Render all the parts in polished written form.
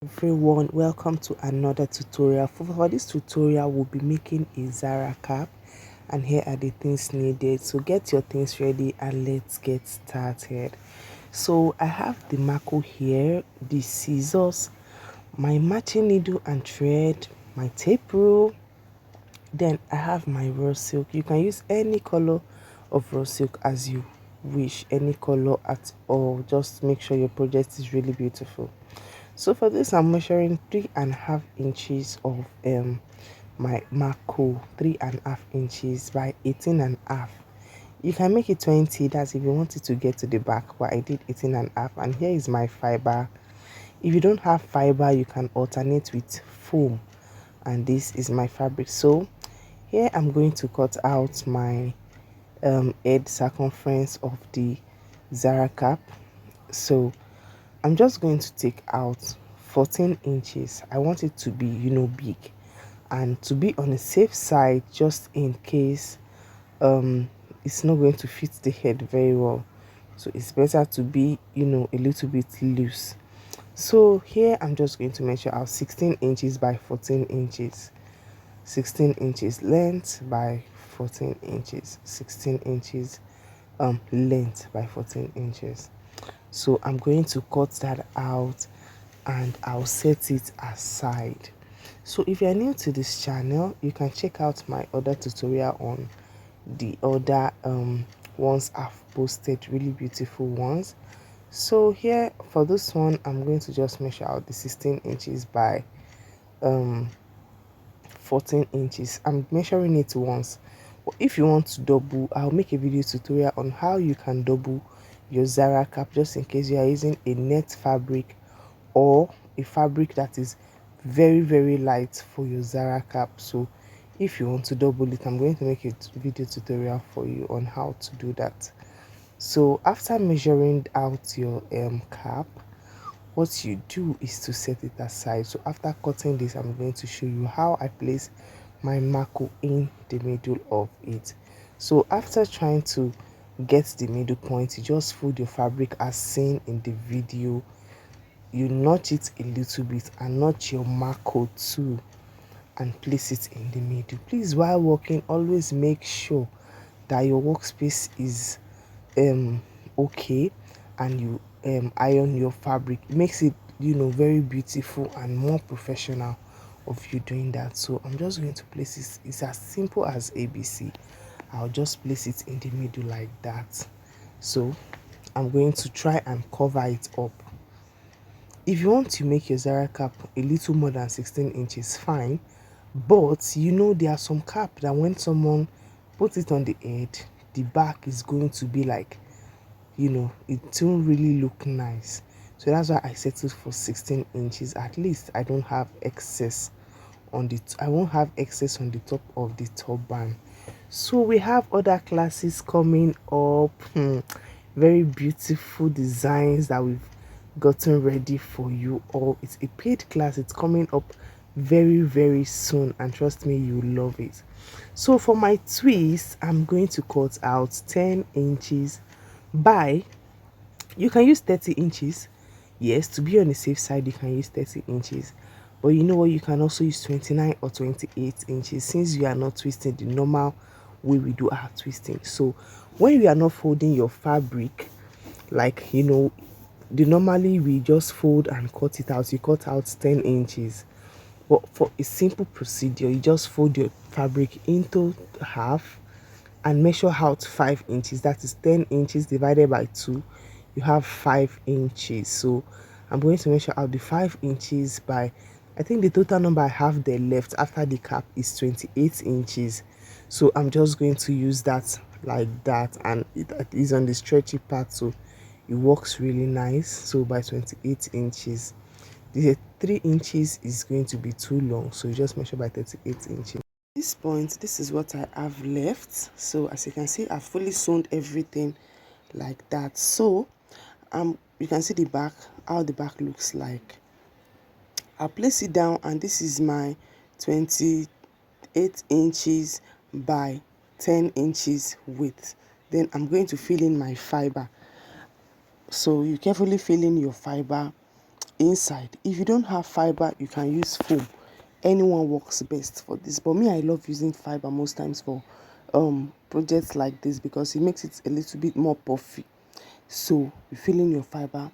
Everyone, welcome to another tutorial. For this tutorial, we'll be making a Zara cap, and here are the things needed. So get your things ready and let's get started. So I have the mako here, the scissors, my matching needle and thread, my tape rule. Then I have my raw silk. You can use any color of raw silk as you wish, any color at all. Just make sure your project is really beautiful. So for this, I'm measuring 3.5 inches of my mako, 3.5 inches by 18.5. You can make it 20, that's if you want it to get to the back, but I did 18.5. And here is my fiber. If you don't have fiber, you can alternate with foam, and this is my fabric. So here I'm going to cut out my head circumference of the Zara cap. So I'm just going to take out 14 inches. I want it to be, big, and to be on the safe side, just in case it's not going to fit the head very well. So it's better to be, a little bit loose. So here I'm just going to measure out 16 inches by 14 inches. 16 inches length by 14 inches. 16 inches length by 14 inches. So I'm going to cut that out and I'll set it aside. So if you're new to this channel, you can check out my other tutorial on the other ones I've posted, really beautiful ones. So here for this one, I'm going to just measure out the 16 inches by 14 inches. I'm measuring it once, but if you want to double, I'll make a video tutorial on how you can double your Zara cap, just in case you are using a net fabric or a fabric that is very light for your Zara cap. So if you want to double it, I'm going to make a video tutorial for you on how to do that. So after measuring out your cap, what you do is to set it aside. So after cutting this, I'm going to show you how I place my mako in the middle of it. So after trying to get the middle point, you just fold your fabric as seen in the video. You notch it a little bit and notch your mako too and place it in the middle. Please, while working, always make sure that your workspace is okay, and you iron your fabric. It makes it, very beautiful and more professional of you doing that. So I'm just going to place it. It's as simple as ABC. I'll just place it in the middle like that. So I'm going to try and cover it up. If you want to make your Zara cap a little more than 16 inches, fine. But there are some cap that when someone puts it on the head, the back is going to be like, it won't really look nice. So that's why I settled for 16 inches. At least I don't have excess on the I won't have excess on the top of the turban. So we have other classes coming up. Very beautiful designs that we've gotten ready for you all. It's a paid class. It's coming up very soon, and trust me, you love it. So for my twist, I'm going to cut out 10 inches by, you can use 30 inches. Yes, to be on the safe side, you can use 30 inches, but you know what, you can also use 29 or 28 inches, since you are not twisting the normal way we do our twisting. So when you are not folding your fabric, like the normally we just fold and cut it out, you cut out 10 inches. But for a simple procedure, you just fold your fabric into half and measure out 5 inches. That is 10 inches divided by 2. You have 5 inches. So I'm going to measure out the 5 inches by, I think the total number I have there left after the cap is 28 inches. So I'm just going to use that like that, and it is on the stretchy part, so it works really nice. So by 28 inches, the 3 inches is going to be too long, so you just measure by 38 inches. At this point, this is what I have left. So as you can see, I've fully sewn everything like that. So you can see the back, how the back looks like. I'll place it down, and this is my 28 inches by 10 inches width. Then I'm going to fill in my fiber. So you carefully fill in your fiber inside. If you don't have fiber, you can use foam. Anyone works best for this, but me, I love using fiber most times for projects like this because it makes it a little bit more puffy. So you fill in your fiber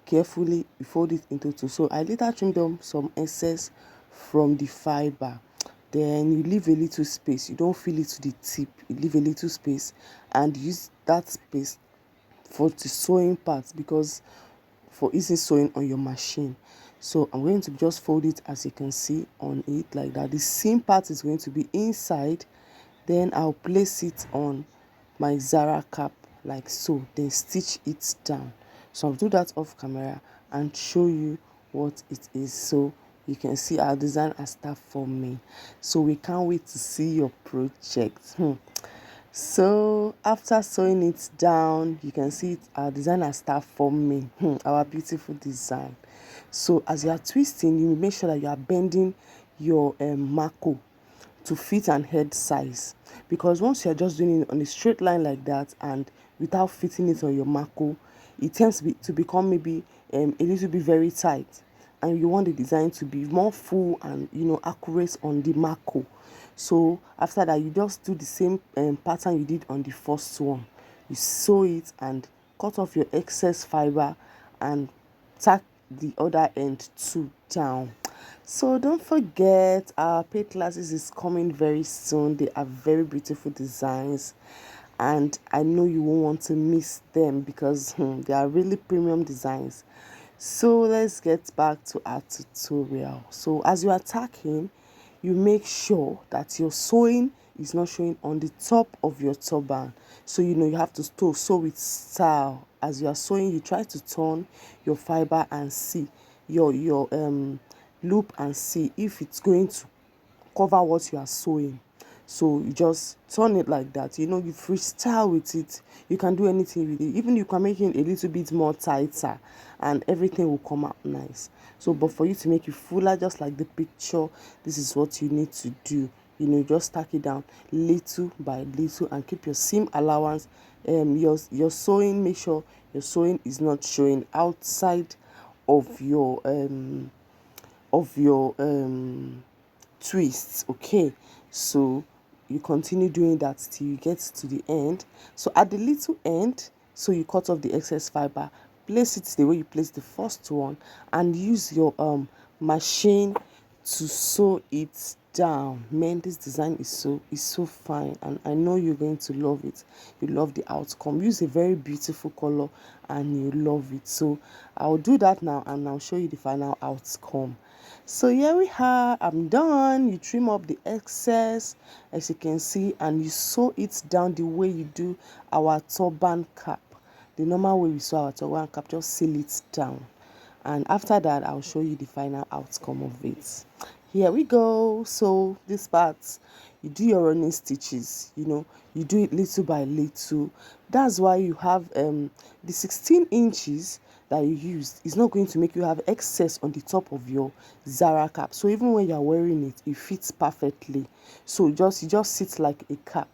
carefully, you fold it into two. So I later trimmed down some excess from the fiber. Then you leave a little space. You don't fill it to the tip. You leave a little space and use that space for the sewing part, because for easy sewing on your machine. So I'm going to just fold it as you can see on it like that. The seam part is going to be inside. Then I'll place it on my Zara cap like so, then stitch it down. So I'll do that off camera and show you what it is, so you can see our design has started forming. So we can't wait to see your project. So after sewing it down, you can see our design has started forming. Our beautiful design. So as you are twisting, you make sure that you are bending your mako to fit an head size, because once you're just doing it on a straight line like that and without fitting it on your mako, it tends to become maybe a little bit very tight, and you want the design to be more full and accurate on the mako. So after that, you just do the same pattern you did on the first one. You sew it and cut off your excess fiber and tack the other end too down. So don't forget, our paid classes is coming very soon. They are very beautiful designs and I know you won't want to miss them because they are really premium designs. So let's get back to our tutorial. So as you are tacking, you make sure that your sewing is not showing on the top of your turban. So you have to sew with style. As you are sewing, you try to turn your fiber and see your loop and see if it's going to cover what you are sewing. So you just turn it like that. You freestyle with it. You can do anything with it. Even you can make it a little bit more tighter and everything will come out nice. So but for you to make it fuller, just like the picture, this is what you need to do. Just tack it down little by little and keep your seam allowance. Your sewing, make sure your sewing is not showing outside of your twists. Okay, so you continue doing that till you get to the end. So at the little end, so you cut off the excess fiber, place it the way you place the first one, and use your machine to sew it down. Man, this design is so fine and I know you're going to love it. You love the outcome. Use a very beautiful color and you love it. So I'll do that now and I'll show you the final outcome. So here we are, I'm done. You trim up the excess as you can see and you sew it down the way you do our turban cap. The normal way we sew our turban cap, just seal it down. And after that, I'll show you the final outcome of it. Here we go. So this part, you do your running stitches, you do it little by little. That's why you have the 16 inches that you used is not going to make you have excess on the top of your Zara cap. So even when you're wearing it, it fits perfectly. So it just sits like a cap.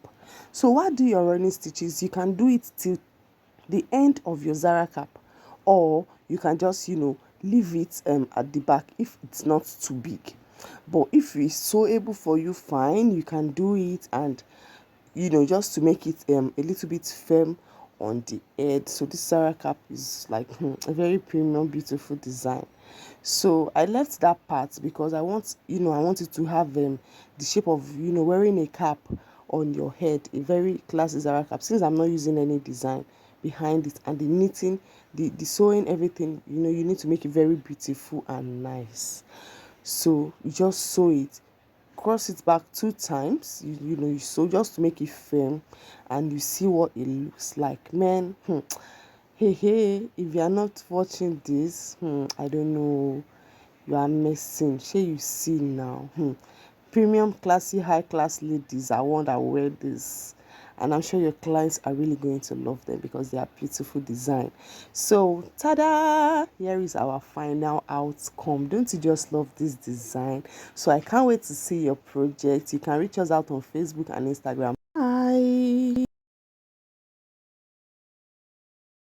So while do your running stitches, you can do it till the end of your Zara cap, or you can just leave it at the back if it's not too big. But if it's so able for you, fine, you can do it, and just to make it a little bit firm on the head. So this Zara cap is like a very premium beautiful design. So I left that part because I wanted to have the shape of wearing a cap on your head, a very classy Zara cap, since I'm not using any design behind it, and the knitting, the sewing, everything, you need to make it very beautiful and nice. So you just sew it, cross it back 2 times, you sew just to make it firm, and you see what it looks like. Man, hey, if you are not watching this, I don't know, you are missing. Shey you see now, premium classy high class ladies are one that wear this, and I'm sure your clients are really going to love them because they are beautiful design. So ta-da, here is our final outcome. Don't you just love this design? So I can't wait to see your project. You can reach us out on Facebook and Instagram. Bye.